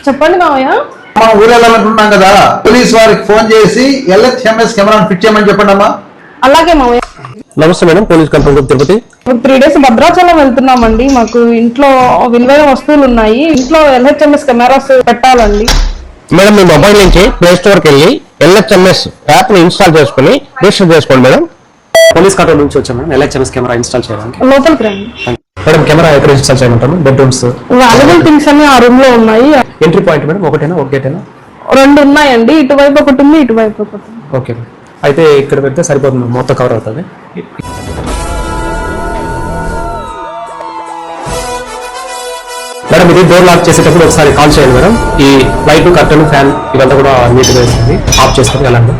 చెప్పండి మావయ్య. మా ఊరు వెళ్ళాలనుకుంటున్నాం కదా, పోలీస్ వారికి ఫోన్ చేసి LHMS కెమెరాను ఫిట్ చేయమని చెప్పండి అమ్మా. అలాగే మావయ్య. నమస్తే madam, police control room Tirupati. 3 days Bhadrachalam వెళ్తున్నామండి. మాకు ఇంట్లో విలువైన వస్తువులు ఉన్నాయి. ఇంట్లో LHMS కెమెరాస్ పెట్టాలండి. మేడం మీ మొబైల్ నుంచి ప్లే స్టోర్కి వెళ్ళి LHMS యాప్ ని ఇన్స్టాల్ చేసుకుని రిజిస్టర్ చేసుకోండి మేడం. పోలీస్ కంట్రోల్ నుంచి వచ్చాం మేడం LHMS కెమెరా ఇన్స్టాల్ చేయడానికి. లోపలికి రండి మేడం. కెమెరా ఎక్కడ ఇన్స్టాల్ చేయమంటాము? బెడ్రూమ్స్, వాల్యుబుల్ థింగ్స్ అన్ని ఆ రూమ్ లో ఉన్నాయి. ఎంట్రీ పాయింట్ మేడం ఒకటేనా, ఒక గేటేనా? 2 ఉన్నాయండి. ఇటువైపు ఒకటి ఉంది, ఇటువైపు ఒకటి. ఓకే, అయితే ఇక్కడ పెడితే సరిపోతుంది, మొత్తం కవర్ అవుతుంది. మేడం ఇది డోర్ లాక్ చేసేటప్పుడు ఒకసారి కాల్ చేయండి మేడం. ఈ లైట్, కర్టన్, ఫ్యాన్ ఇదంతా కూడా నీట్గా వేస్తుంది, ఆఫ్ చేసుకొని వెళ్ళండి.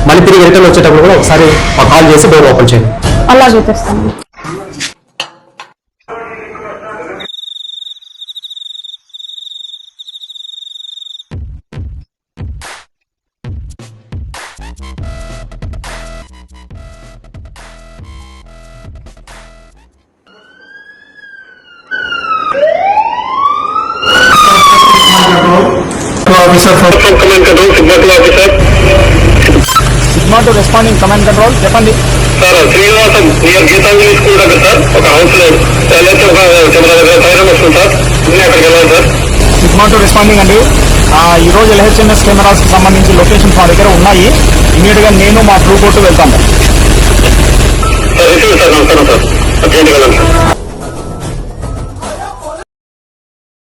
మళ్ళీ తిరిగి రిటర్న్ వచ్చేటప్పుడు కూడా ఒకసారి కాల్ చేసి డోర్ ఓపెన్ చేయండి. అలాగే తెస్తాను. Sigma to responding command control. చెప్పండి sir. Srinivasam near Geetanjali school దగ్గర సార్, ఒక హౌస్ లో కెమెరా దగ్గర ఫైర్ వస్తుంది సార్. అక్కడికి వెళ్ళాలి సార్. సిగ్మా టు రెస్పాండింగ్ అండి. ఈ రోజు LHMS కెమెరాస్ కి సంబంధించి లొకేషన్స్ మా దగ్గర ఉన్నాయి. ఇమీడియట్ గా నేను మా ట్రూ కోర్టు వెళ్తాను సార్. Receive sir. నమస్కారం సార్. అర్జెంట్గా వెళ్ళండి సార్.